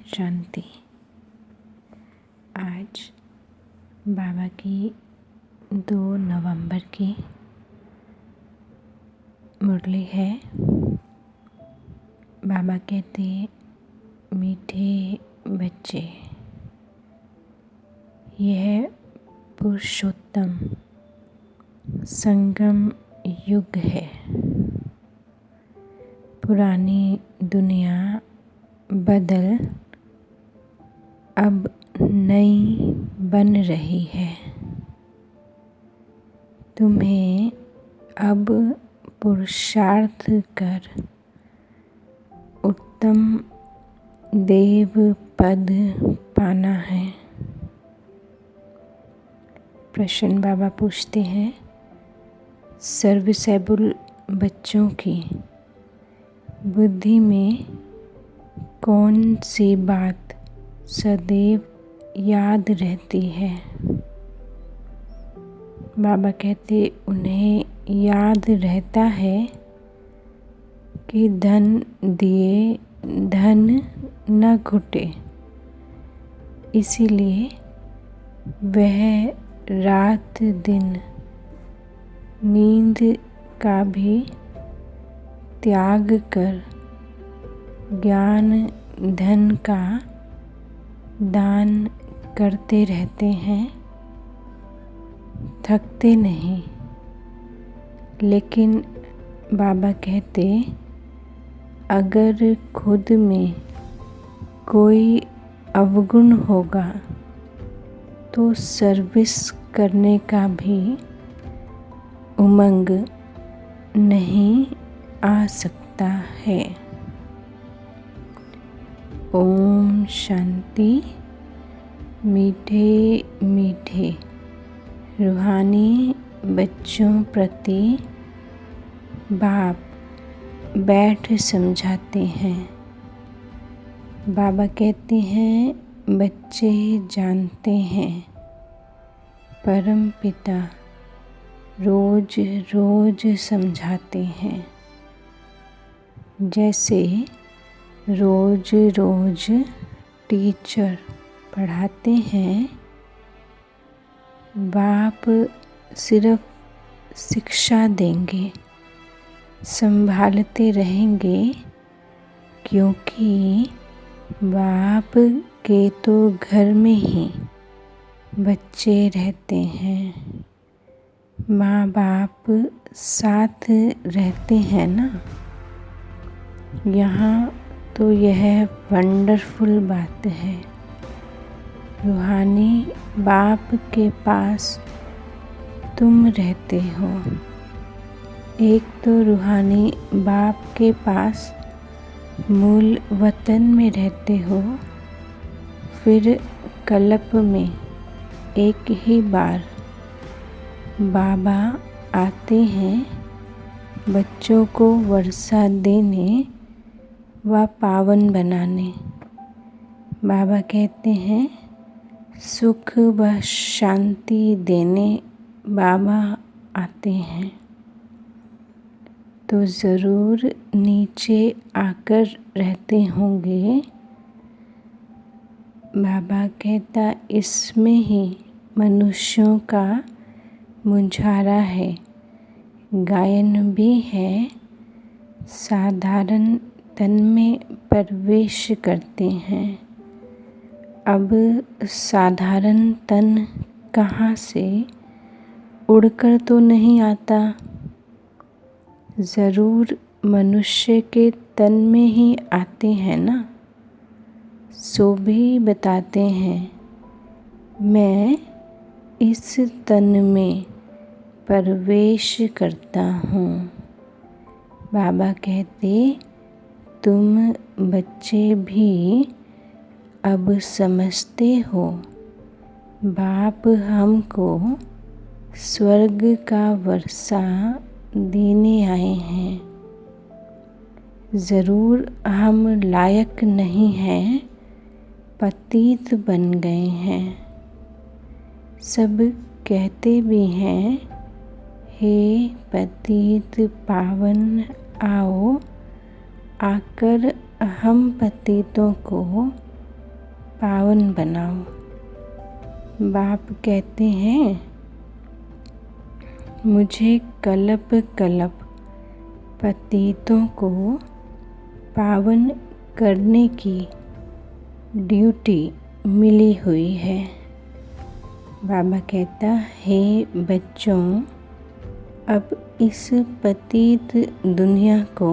शांति। आज बाबा की 2 नवंबर की मुरली है। बाबा कहते, मीठे बच्चे, यह पुरुषोत्तम संगम युग है। पुरानी दुनिया बदल अब नई बन रही है। तुम्हें अब पुरुषार्थ कर उत्तम देव पद पाना है। प्रश्न बाबा पूछते हैं, सर्विसेबल बच्चों की बुद्धि में कौन सी बात सदैव याद रहती है? बाबा कहते, उन्हें याद रहता है कि धन दिए धन न घुटे, इसीलिए वह रात दिन नींद का भी त्याग कर ज्ञान धन का दान करते रहते हैं, थकते नहीं। लेकिन बाबा कहते, अगर खुद में कोई अवगुण होगा तो सर्विस करने का भी उमंग नहीं आ सकता है। ओम शांति। मीठे मीठे रूहानी बच्चों प्रति बाप बैठ समझाते हैं। बाबा कहते हैं, बच्चे जानते हैं परम पिता रोज रोज समझाते हैं। जैसे रोज रोज टीचर पढ़ाते हैं, बाप सिर्फ शिक्षा देंगे, संभालते रहेंगे, क्योंकि बाप के तो घर में ही बच्चे रहते हैं। माँ बाप साथ रहते हैं ना। यहाँ तो यह वंडरफुल बात है। रूहानी बाप के पास तुम रहते हो। एक तो रूहानी बाप के पास मूल वतन में रहते हो, फिर कल्प में एक ही बार बाबा आते हैं बच्चों को वर्षा देने व पावन बनाने। बाबा कहते हैं, सुख व शांति देने बाबा आते हैं, तो ज़रूर नीचे आकर रहते होंगे। बाबा कहता, इसमें ही मनुष्यों का मुझारा है, गायन भी है, साधारण तन में प्रवेश करते हैं। अब साधारण तन कहाँ से उड़कर तो नहीं आता, ज़रूर मनुष्य के तन में ही आते हैं ना। सो भी बताते हैं, मैं इस तन में प्रवेश करता हूँ। बाबा कहते, तुम बच्चे भी अब समझते हो, बाप हमको स्वर्ग का वर्षा देने आए हैं। ज़रूर हम लायक नहीं हैं, पतित बन गए हैं। सब कहते भी हैं, हे पतित पावन आओ, आकर हम पतितों को पावन बनाओ। बाप कहते हैं, मुझे कल्प कल्प पतितों को पावन करने की ड्यूटी मिली हुई है। बाबा कहता, हे बच्चों, अब इस पतित दुनिया को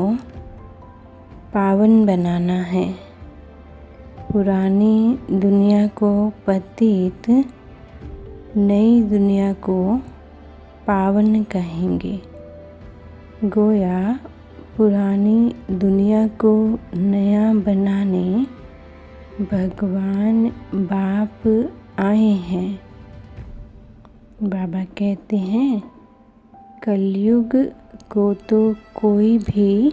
पावन बनाना है। पुरानी दुनिया को पतित, नई दुनिया को पावन कहेंगे। गोया पुरानी दुनिया को नया बनाने भगवान बाप आए हैं। बाबा कहते हैं, कलयुग को तो कोई भी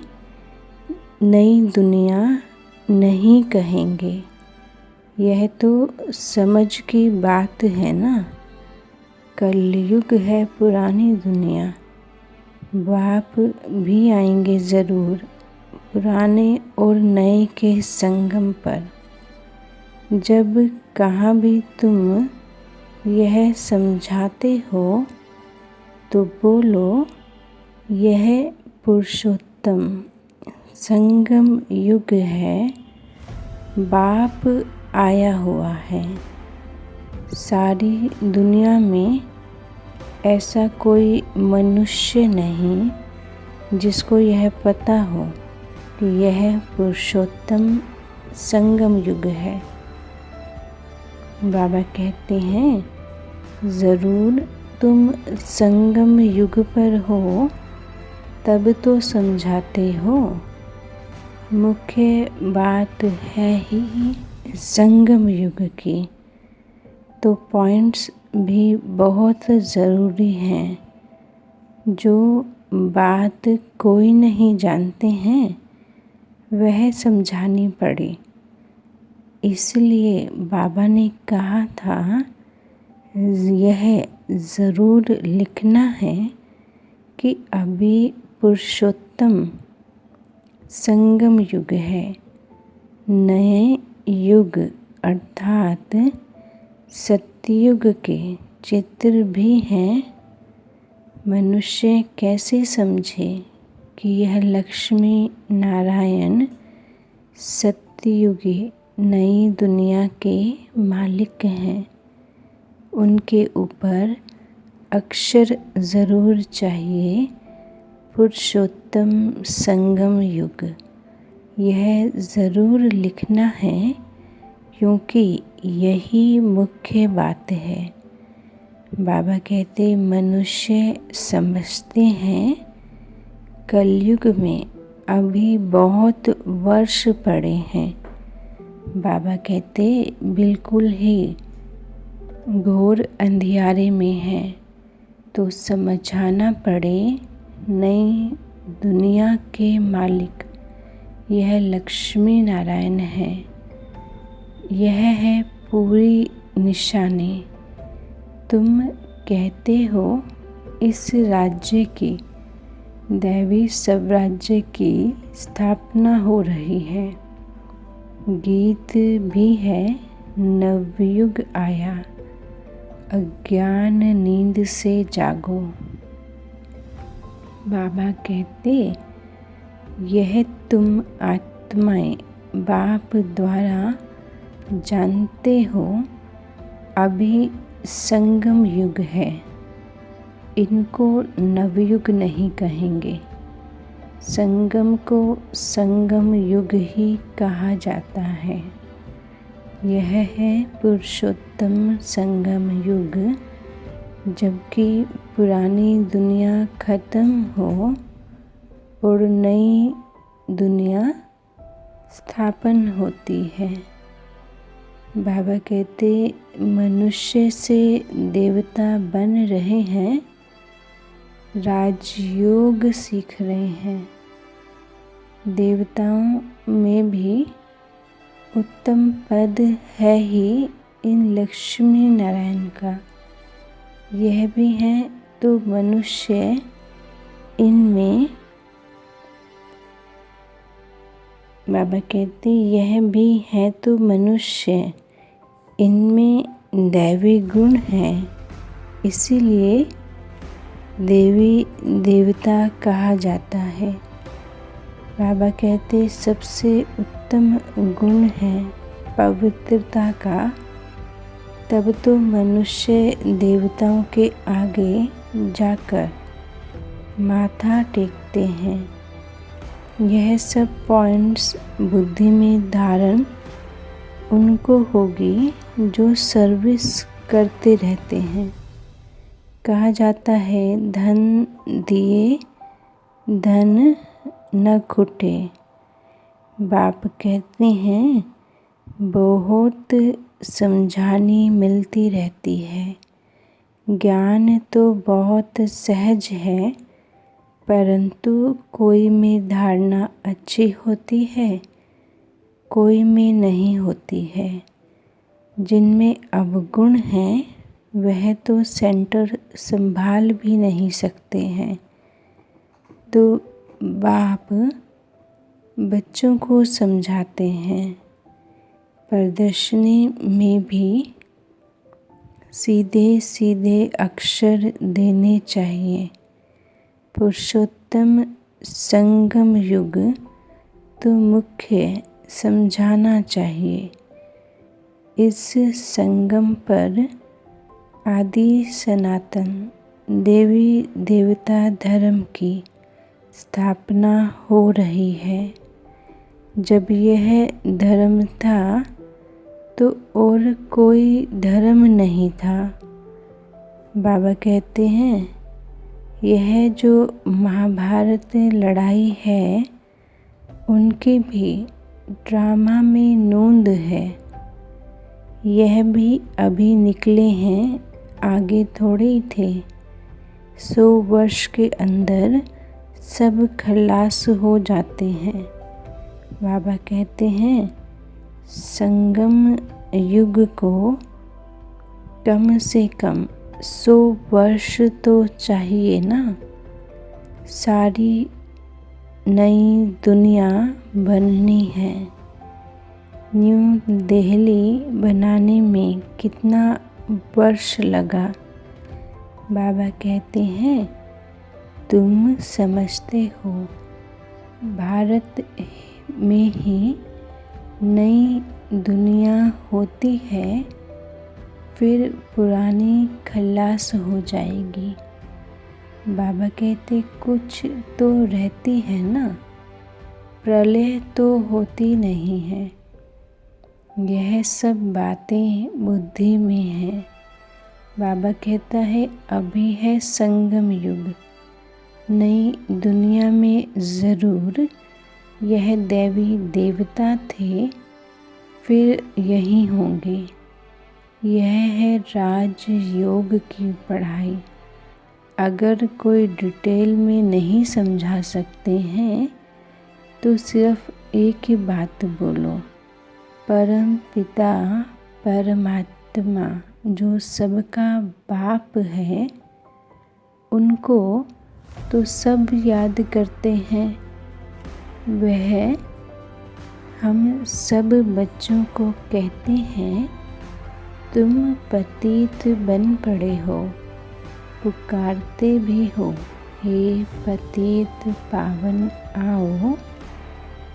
नई दुनिया नहीं कहेंगे। यह तो समझ की बात है ना। कलयुग है पुरानी दुनिया। बाप भी आएंगे ज़रूर, पुराने और नए के संगम पर। जब कहाँ भी तुम यह समझाते हो तो बोलो, यह पुरुषोत्तम संगम युग है। बाप आया हुआ है। सारी दुनिया में ऐसा कोई मनुष्य नहीं जिसको यह पता हो कि यह पुरुषोत्तम संगम युग है। बाबा कहते हैं, ज़रूर तुम संगम युग पर हो तब तो समझाते हो। मुख्य बात है ही संगम युग की, तो पॉइंट्स भी बहुत ज़रूरी हैं। जो बात कोई नहीं जानते हैं वह समझानी पड़ी। इसलिए बाबा ने कहा था, यह ज़रूर लिखना है कि अभी पुरुषोत्तम संगम युग है। नए युग अर्थात सत्ययुग के चित्र भी हैं। मनुष्य कैसे समझे कि यह लक्ष्मी नारायण सत्ययुगी नई दुनिया के मालिक हैं। उनके ऊपर अक्षर ज़रूर चाहिए, पुरुषोत्तम संगम युग। यह ज़रूर लिखना है क्योंकि यही मुख्य बात है। बाबा कहते, मनुष्य समझते हैं कलयुग में अभी बहुत वर्ष पड़े हैं। बाबा कहते, बिल्कुल ही घोर अंधियारे में है, तो समझाना पड़े नई दुनिया के मालिक यह लक्ष्मी नारायण है। यह है पूरी निशानी। तुम कहते हो इस राज्य की, दैवी स्वराज्य की स्थापना हो रही है। गीत भी है, नवयुग आया, अज्ञान नींद से जागो। बाबा कहते, यह तुम आत्माएं बाप द्वारा जानते हो, अभी संगम युग है। इनको नवयुग नहीं कहेंगे। संगम को संगम युग ही कहा जाता है। यह है पुरुषोत्तम संगम युग। जबकि पुरानी दुनिया खत्म हो और नई दुनिया स्थापन होती है। बाबा कहते, मनुष्य से देवता बन रहे हैं, राजयोग सीख रहे हैं। देवताओं में भी उत्तम पद है ही इन लक्ष्मी नारायण का। यह भी है तो मनुष्य इनमें, बाबा कहते, यह भी है तो मनुष्य इनमें दैवी गुण हैं, इसीलिए देवी देवता कहा जाता है। बाबा कहते सबसे उत्तम गुण है पवित्रता का, तब तो मनुष्य देवताओं के आगे जाकर माथा टेकते हैं। यह सब पॉइंट्स बुद्धि में धारण उनको होगी जो सर्विस करते रहते हैं। कहा जाता है धन दिए धन न घुटे। बाप कहते हैं बहुत समझानी मिलती रहती है, ज्ञान तो बहुत सहज है, परंतु कोई में धारणा अच्छी होती है, कोई में नहीं होती है। जिनमें अवगुण हैं वह तो सेंटर संभाल भी नहीं सकते हैं। तो बाप बच्चों को समझाते हैं, प्रदर्शनी में भी सीधे सीधे अक्षर देने चाहिए। पुरुषोत्तम संगम युग तो मुख्य समझाना चाहिए। इस संगम पर आदि सनातन देवी देवता धर्म की स्थापना हो रही है। जब यह धर्म था तो और कोई धर्म नहीं था। बाबा कहते हैं यह जो महाभारत लड़ाई है उनकी भी ड्रामा में नोंद है। यह भी अभी निकले हैं, आगे थोड़े ही थे। 100 वर्ष के अंदर सब खलास हो जाते हैं। बाबा कहते हैं संगम युग को कम से कम 100 वर्ष तो चाहिए ना। सारी नई दुनिया बननी है। न्यू दिल्ली बनाने में कितना वर्ष लगा। बाबा कहते हैं तुम समझते हो भारत में ही नई दुनिया होती है, फिर पुरानी खल्लास हो जाएगी। बाबा कहते कुछ तो रहती है ना, प्रलय तो होती नहीं है। यह सब बातें बुद्धि में है। बाबा कहता है अभी है संगम युग। नई दुनिया में ज़रूर यह देवी देवता थे, फिर यही होंगे। यह है राजयोग की पढ़ाई। अगर कोई डिटेल में नहीं समझा सकते हैं तो सिर्फ एक ही बात बोलो, परम पिता परमात्मा जो सबका बाप है उनको तो सब याद करते हैं। वह हम सब बच्चों को कहते हैं तुम पतित बन पड़े हो, पुकारते भी हो हे पतित पावन आओ।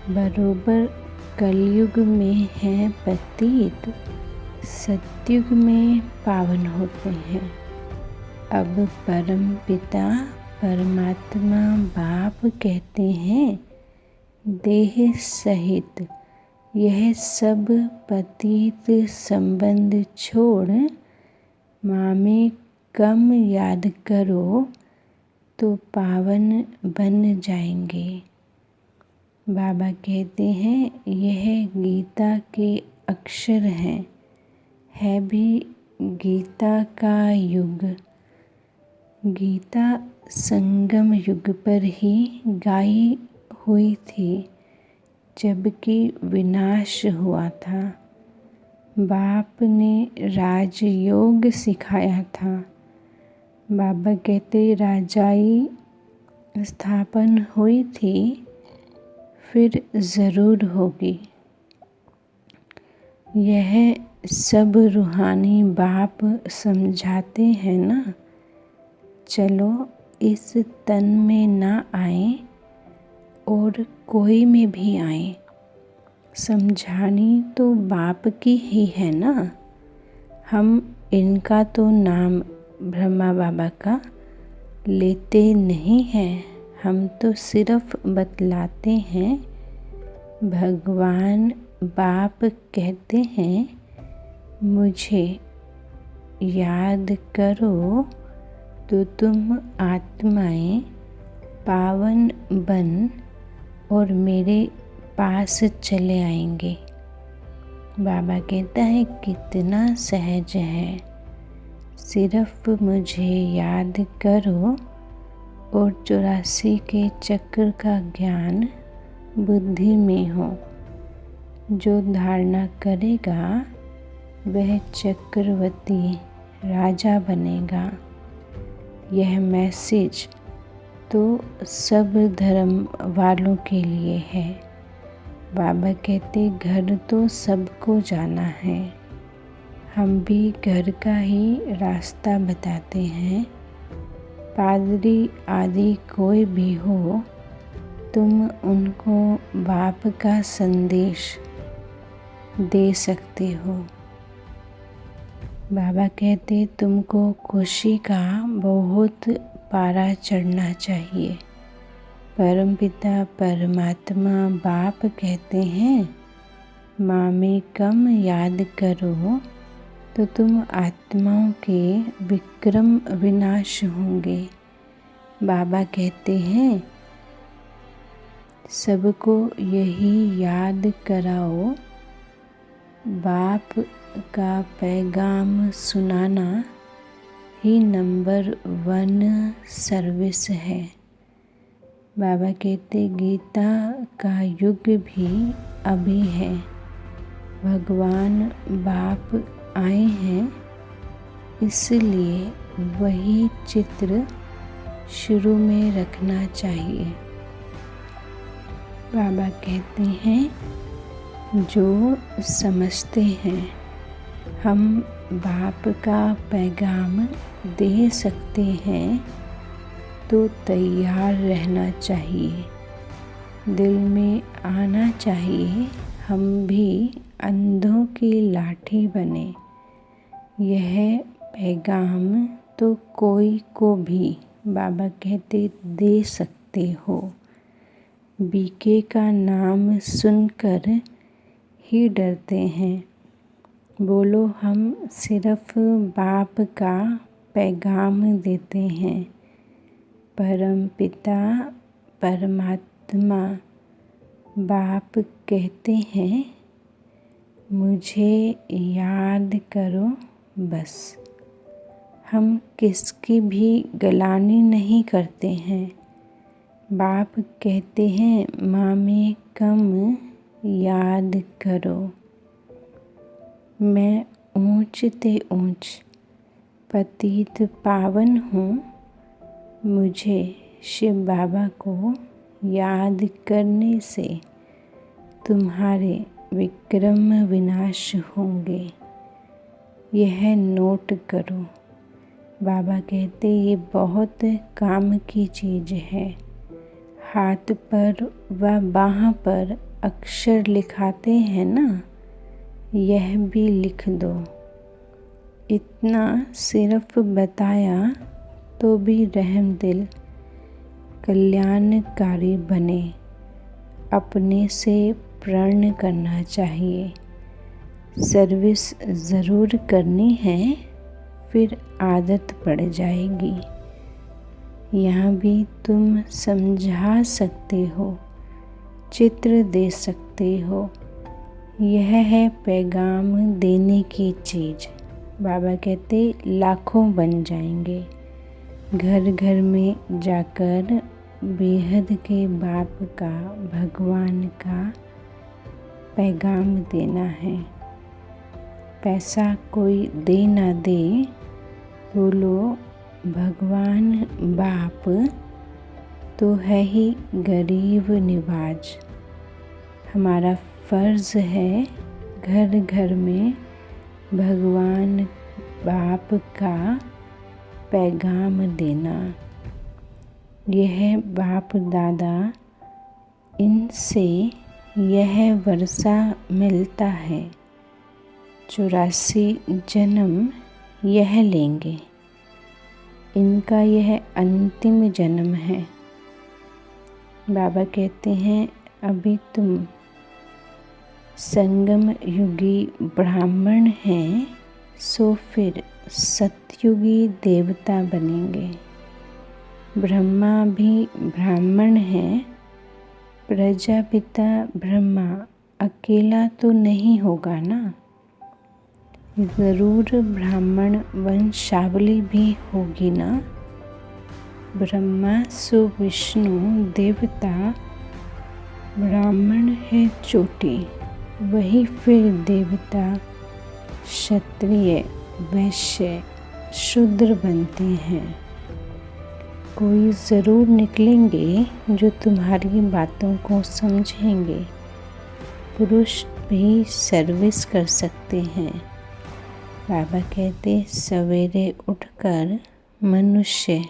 बरोबर कलयुग में है पतित, सतयुग में पावन होते हैं। अब परम पिता परमात्मा बाप कहते हैं देह सहित यह सब पतित संबंध छोड़ मामे कम याद करो तो पावन बन जाएंगे। बाबा कहते हैं यह गीता के अक्षर हैं, है भी गीता का युग। गीता संगम युग पर ही गाई हुई थी जबकि विनाश हुआ था। बाप ने राजयोग सिखाया था। बाबा कहते राजाई स्थापन हुई थी, फिर ज़रूर होगी। यह सब रूहानी बाप समझाते हैं ना, चलो इस तन में ना आए और कोई में भी आए, समझानी तो बाप की ही है ना। हम इनका तो नाम ब्रह्मा बाबा का लेते नहीं हैं, हम तो सिर्फ बतलाते हैं। भगवान बाप कहते हैं मुझे याद करो तो तुम आत्माएं पावन बन और मेरे पास चले आएंगे। बाबा कहता है कितना सहज है, सिर्फ मुझे याद करो और 84 के चक्र का ज्ञान बुद्धि में हो। जो धारणा करेगा वह चक्रवर्ती राजा बनेगा। यह मैसेज तो सब धर्म वालों के लिए है। बाबा कहते घर तो सबको जाना है, हम भी घर का ही रास्ता बताते हैं। पादरी आदि कोई भी हो, तुम उनको बाप का संदेश दे सकते हो। बाबा कहते तुमको खुशी का बहुत पारा चढ़ना चाहिए। परमपिता परमात्मा बाप कहते हैं माँ में कम याद करो तो तुम आत्माओं के विक्रम विनाश होंगे। बाबा कहते हैं सबको यही याद कराओ, बाप का पैगाम सुनाना ही नंबर 1 सर्विस है। बाबा कहते गीता का युग भी अभी है। भगवान बाप आए हैं, इसलिए वही चित्र शुरू में रखना चाहिए। बाबा कहते हैं जो समझते हैं हम बाप का पैगाम दे सकते हैं तो तैयार रहना चाहिए, दिल में आना चाहिए हम भी अंधों की लाठी बने। यह पैगाम तो कोई को भी बाबा कहते दे सकते हो। बीके का नाम सुनकर ही डरते हैं। बोलो हम सिर्फ बाप का पैगाम देते हैं। परम पिता परमात्मा बाप कहते हैं मुझे याद करो बस। हम किसकी भी गलानी नहीं करते हैं। बाप कहते हैं माँ में कम याद करो। मैं ऊंच ते ऊंच पतित पावन हूँ, मुझे शिव बाबा को याद करने से तुम्हारे विक्रम विनाश होंगे। यह नोट करो। बाबा कहते ये बहुत काम की चीज़ है। हाथ पर व बाह पर अक्षर लिखाते हैं ना, यह भी लिख दो। इतना सिर्फ बताया तो भी रहम दिल कल्याणकारी बने। अपने से प्रण करना चाहिए। सर्विस ज़रूर करनी है, फिर आदत पड़ जाएगी। यहाँ भी तुम समझा सकते हो, चित्र दे सकते हो। यह है पैगाम देने की चीज़। बाबा कहते लाखों बन जाएंगे। घर घर में जाकर बेहद के बाप का भगवान का पैगाम देना है। पैसा कोई दे ना दे, बोलो भगवान बाप तो है ही गरीब निवाज। हमारा फ़र्ज़ है घर घर में भगवान बाप का पैगाम देना। यह बाप दादा, इनसे यह वर्षा मिलता है। 84 जन्म यह लेंगे। इनका यह अंतिम जन्म है। बाबा कहते हैं अभी तुम संगम युगी ब्राह्मण हैं, सो फिर सतयुगी देवता बनेंगे। ब्रह्मा भी ब्राह्मण हैं, प्रजापिता ब्रह्मा अकेला तो नहीं होगा ना, ज़रूर ब्राह्मण वंशावली भी होगी ना। ब्रह्मा सो विष्णु देवता, ब्राह्मण है चोटी, वही फिर देवता क्षत्रिय वैश्य शूद्र बनते हैं। कोई ज़रूर निकलेंगे जो तुम्हारी बातों को समझेंगे। पुरुष भी सर्विस कर सकते हैं। बाबा कहते सवेरे उठकर मनुष्य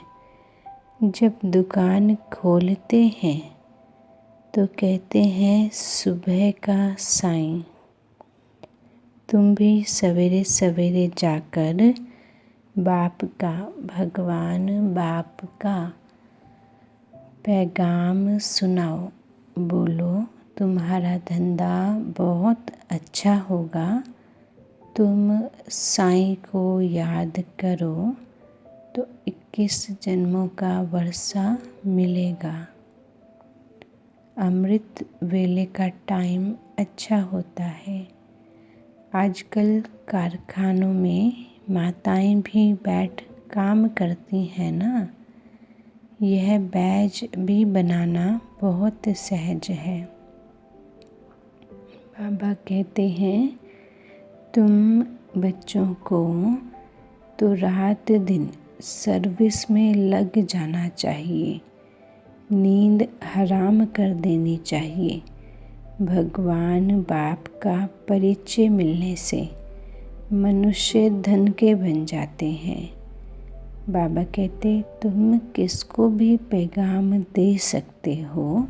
जब दुकान खोलते हैं तो कहते हैं सुबह का साईं। तुम भी सवेरे सवेरे जाकर बाप का, भगवान बाप का पैगाम सुनाओ। बोलो तुम्हारा धंधा बहुत अच्छा होगा। तुम साईं को याद करो तो 21 जन्मों का वर्षा मिलेगा। अमृत वेले का टाइम अच्छा होता है। आजकल कारखानों में माताएं भी बैठ काम करती हैं ना। यह बैज भी बनाना बहुत सहज है। बाबा कहते हैं तुम बच्चों को तो रात दिन सर्विस में लग जाना चाहिए। नींद हराम कर देनी चाहिए। भगवान बाप का परिचय मिलने से मनुष्य धन के बन जाते हैं। बाबा कहते तुम किसको भी पैगाम दे सकते हो।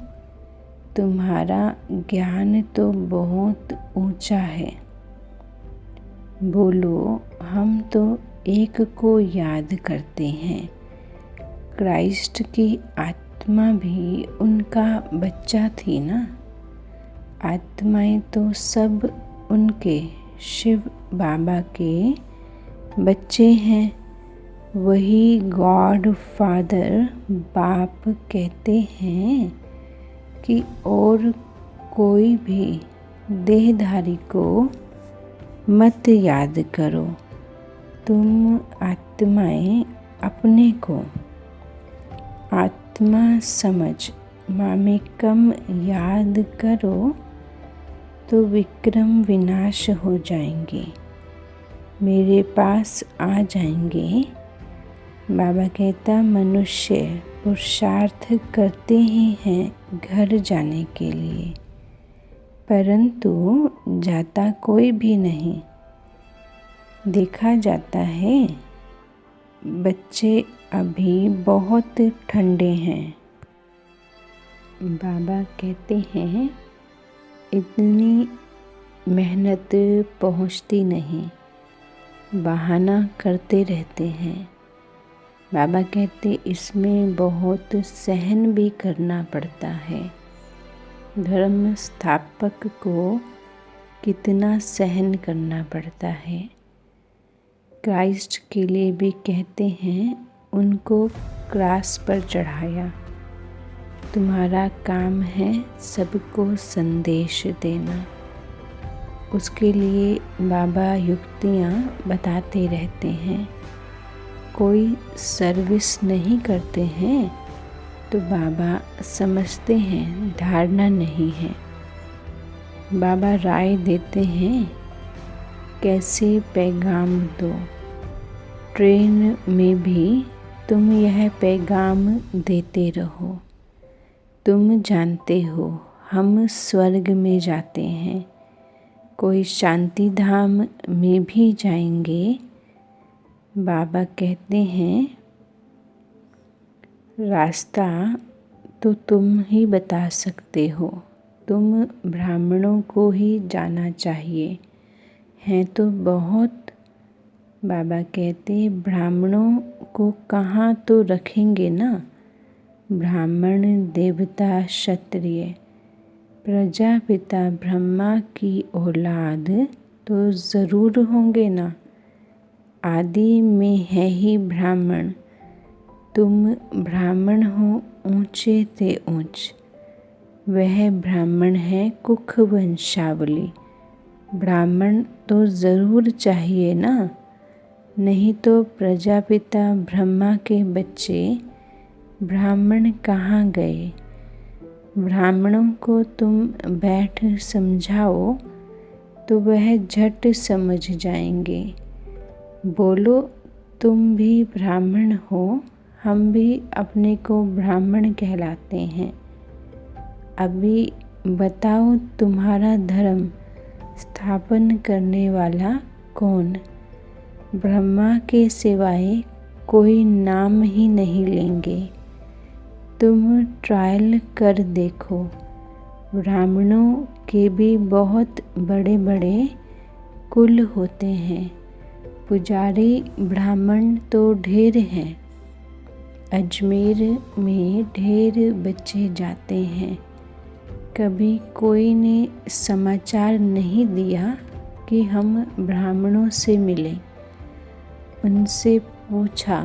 तुम्हारा ज्ञान तो बहुत ऊंचा है। बोलो हम तो एक को याद करते हैं। क्राइस्ट की आत्मा भी उनका बच्चा थी ना। आत्माएं तो सब उनके शिव बाबा के बच्चे हैं। वही गॉड फादर बाप कहते हैं कि और कोई भी देहधारी को मत याद करो। तुम आत्माएं अपने को आत्मा समझ मामेकम याद करो तो विक्रम विनाश हो जाएंगे, मेरे पास आ जाएंगे। बाबा कहता मनुष्य पुरुषार्थ करते ही हैं घर जाने के लिए, परंतु जाता कोई भी नहीं। देखा जाता है बच्चे अभी बहुत ठंडे हैं। बाबा कहते हैं इतनी मेहनत पहुंचती नहीं, बहाना करते रहते हैं। बाबा कहते इसमें बहुत सहन भी करना पड़ता है। धर्म स्थापक को कितना सहन करना पड़ता है। क्राइस्ट के लिए भी कहते हैं उनको क्रॉस पर चढ़ाया। तुम्हारा काम है सबको संदेश देना। उसके लिए बाबा युक्तियाँ बताते रहते हैं। कोई सर्विस नहीं करते हैं तो बाबा समझते हैं धारणा नहीं है। बाबा राय देते हैं कैसे पैगाम दो। ट्रेन में भी तुम यह पैगाम देते रहो। तुम जानते हो हम स्वर्ग में जाते हैं, कोई शांति धाम में भी जाएंगे। बाबा कहते हैं रास्ता तो तुम ही बता सकते हो, तुम ब्राह्मणों को ही जाना चाहिए। हैं तो बहुत। बाबा कहते ब्राह्मणों को कहाँ तो रखेंगे ना। ब्राह्मण देवता क्षत्रिय प्रजापिता ब्रह्मा की औलाद तो ज़रूर होंगे ना। आदि में है ही ब्राह्मण। तुम ब्राह्मण हो ऊंचे से ऊंच। वह ब्राह्मण है कुख वंशावली। ब्राह्मण तो ज़रूर चाहिए ना, नहीं तो प्रजापिता ब्रह्मा के बच्चे ब्राह्मण कहाँ गए। ब्राह्मणों को तुम बैठ समझाओ तो वह झट समझ जाएंगे। बोलो तुम भी ब्राह्मण हो, हम भी अपने को ब्राह्मण कहलाते हैं। अभी बताओ तुम्हारा धर्म स्थापन करने वाला कौन। ब्रह्मा के सिवाय कोई नाम ही नहीं लेंगे। तुम ट्रायल कर देखो। ब्राह्मणों के भी बहुत बड़े बड़े कुल होते हैं। पुजारी ब्राह्मण तो ढेर हैं। अजमेर में ढेर बच्चे जाते हैं। कभी कोई ने समाचार नहीं दिया कि हम ब्राह्मणों से मिलें। उनसे पूछा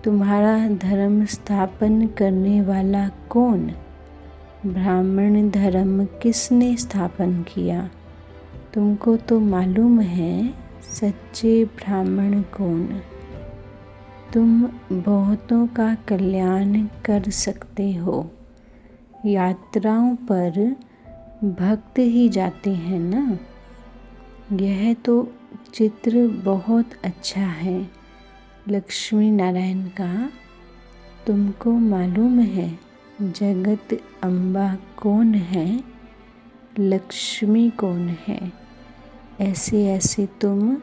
तुम्हारा धर्म स्थापन करने वाला कौन। ब्राह्मण धर्म किसने स्थापन किया। तुमको तो मालूम है सच्चे ब्राह्मण कौन। तुम बहुतों का कल्याण कर सकते हो। यात्राओं पर भक्त ही जाते हैं ना। यह तो चित्र बहुत अच्छा है लक्ष्मी नारायण का। तुमको मालूम है जगत अम्बा कौन है, लक्ष्मी कौन है। ऐसे ऐसे तुम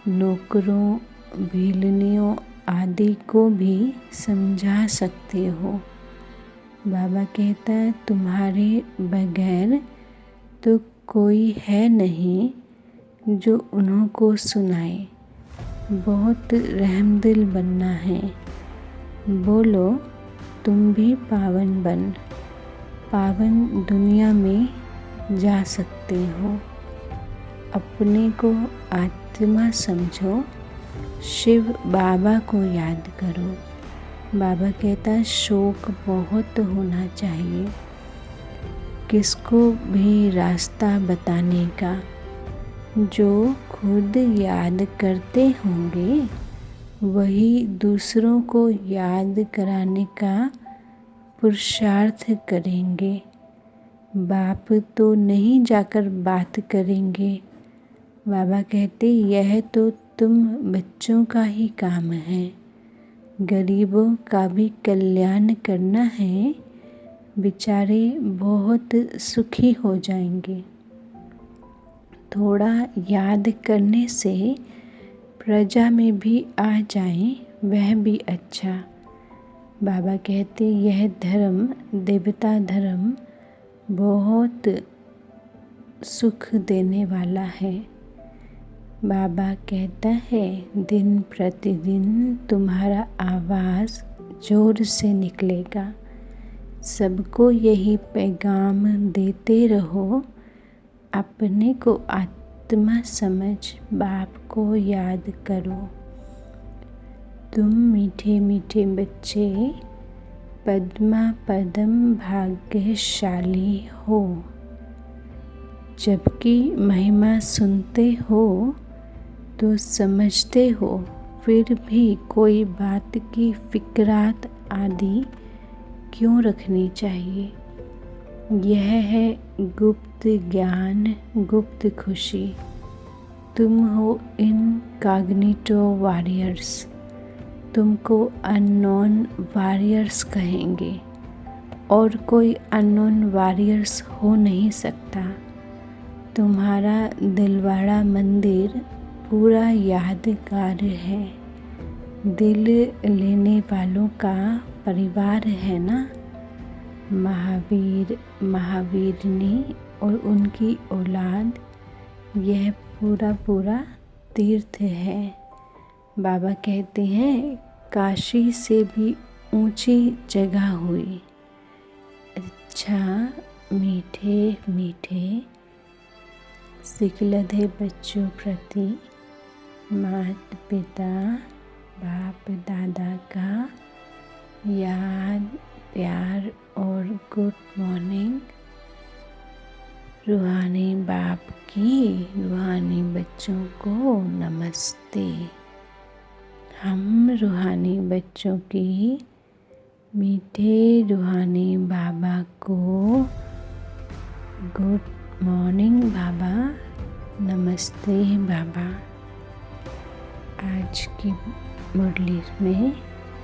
नौकरों भीलनियों आदि को भी समझा सकते हो। बाबा कहता है तुम्हारे बगैर तो कोई है नहीं जो उन्हों को सुनाए। बहुत रहमदिल बनना है। बोलो तुम भी पावन बन, पावन दुनिया में जा सकते हो। अपने को आत्मा समझो, शिव बाबा को याद करो। बाबा कहता शौक बहुत होना चाहिए किसको भी रास्ता बताने का। जो खुद याद करते होंगे वही दूसरों को याद कराने का पुरुषार्थ करेंगे। बाप तो नहीं जाकर बात करेंगे। बाबा कहते यह तो तुम बच्चों का ही काम है। गरीबों का भी कल्याण करना है। बेचारे बहुत सुखी हो जाएंगे। थोड़ा याद करने से प्रजा में भी आ जाए वह भी अच्छा। बाबा कहते यह धर्म देवता धर्म बहुत सुख देने वाला है। बाबा कहता है दिन प्रतिदिन तुम्हारा आवाज़ जोर से निकलेगा। सबको यही पैगाम देते रहो। अपने को आत्मा समझ बाप को याद करो। तुम मीठे मीठे बच्चे पद्मा पदम भाग्यशाली हो। जबकि महिमा सुनते हो तो समझते हो, फिर भी कोई बात की फिक्रात आदि क्यों रखनी चाहिए। यह है गुप्त ज्ञान, गुप्त खुशी। तुम हो इनकॉग्निटो वॉरियर्स। तुमको अननोन वॉरियर्स कहेंगे और कोई अननोन वॉरियर्स हो नहीं सकता। तुम्हारा दिलवाड़ा मंदिर पूरा यादगार है। दिल लेने वालों का परिवार है ना। महावीर, महावीरनी और उनकी औलाद, यह पूरा तीर्थ है। बाबा कहते हैं काशी से भी ऊंची जगह हुई। अच्छा, मीठे मीठे सिखलधे बच्चों प्रति माता पिता बाप दादा का याद, प्यार और गुड मॉर्निंग। रूहानी बाप की रूहानी बच्चों को नमस्ते। हम रूहानी बच्चों की मीठे रूहानी बाबा को गुड मॉर्निंग बाबा, नमस्ते बाबा। आज की मुरली में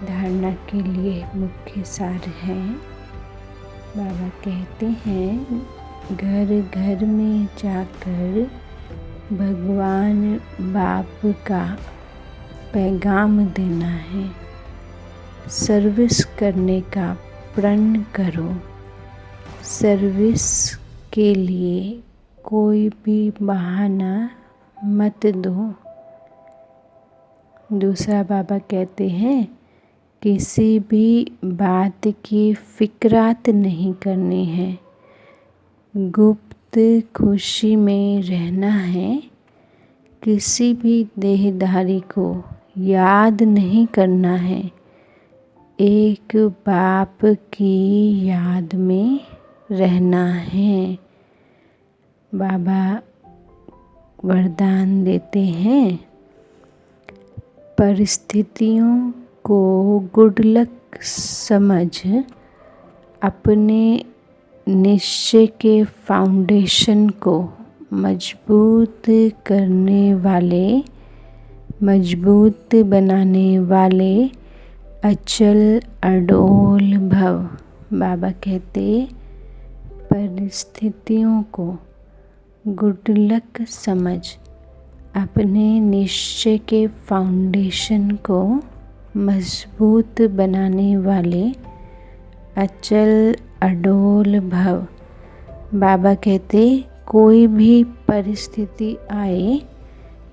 धारणा के लिए मुख्य सार है। बाबा कहते हैं घर घर में जाकर भगवान बाप का पैगाम देना है। सर्विस करने का प्रण करो। सर्विस के लिए कोई भी बहाना मत दो। दूसरा बाबा कहते हैं किसी भी बात की फिक्रात नहीं करनी है। गुप्त खुशी में रहना है। किसी भी देहधारी को याद नहीं करना है। एक बाप की याद में रहना है। बाबा वरदान देते हैं परिस्थितियों को गुड लक समझ अपने निश्चय के फाउंडेशन को मजबूत करने वाले, मजबूत बनाने वाले अचल अडोल भव। बाबा कहते परिस्थितियों को गुड लक समझ अपने निश्चय के फाउंडेशन को मजबूत बनाने वाले अचल अडोल भव। बाबा कहते कोई भी परिस्थिति आए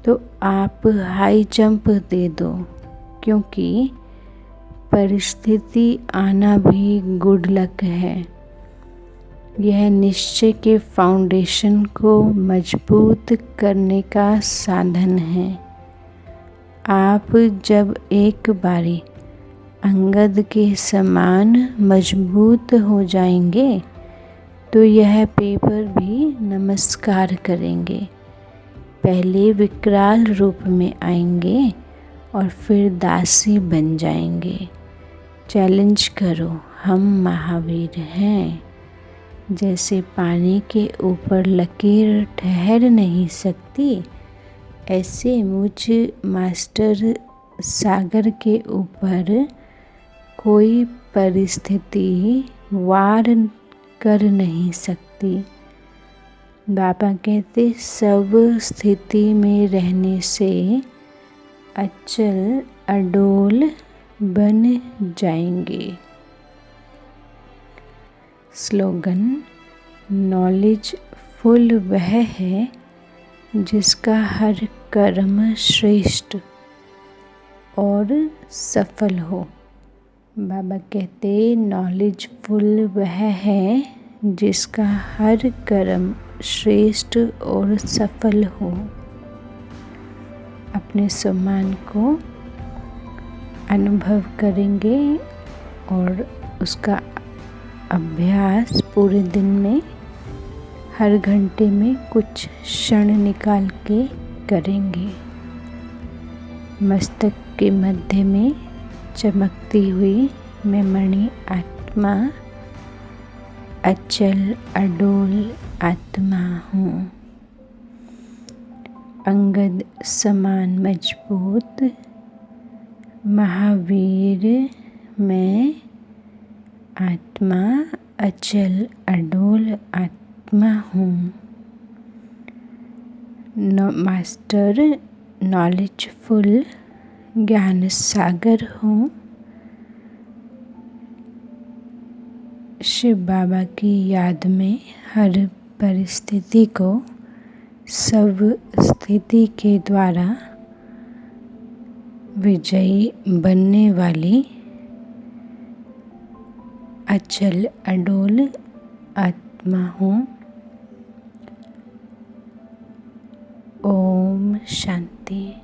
तो आप हाई जंप दे दो, क्योंकि परिस्थिति आना भी गुड लक है। यह निश्चय के फाउंडेशन को मजबूत करने का साधन है। आप जब एक बारी अंगद के समान मजबूत हो जाएंगे तो यह पेपर भी नमस्कार करेंगे। पहले विकराल रूप में आएंगे और फिर दासी बन जाएंगे। चैलेंज करो, हम महावीर हैं। जैसे पानी के ऊपर लकीर ठहर नहीं सकती, ऐसे मुझ मास्टर सागर के ऊपर कोई परिस्थिति वार कर नहीं सकती। बाबा कहते सब स्थिति में रहने से अचल अडोल बन जाएंगे। स्लोगन नॉलेज फुल वह है जिसका हर कर्म श्रेष्ठ और सफल हो। बाबा कहते नॉलेजफुल वह है जिसका हर कर्म श्रेष्ठ और सफल हो। अपने सम्मान को अनुभव करेंगे और उसका अभ्यास पूरे दिन में हर घंटे में कुछ क्षण निकाल के करेंगे। मस्तक के मध्य में चमकती हुई मैं मणि आत्मा, अचल अडोल आत्मा हूँ। अंगद समान मजबूत महावीर मैं आत्मा, अचल अडोल आत्मा हूँ। मास्टर नॉलेजफुल ज्ञान सागर हूँ। शिव बाबा की याद में हर परिस्थिति को सब स्थिति के द्वारा विजयी बनने वाली अचल अडोल आत्मा हूँ। ओम शांति।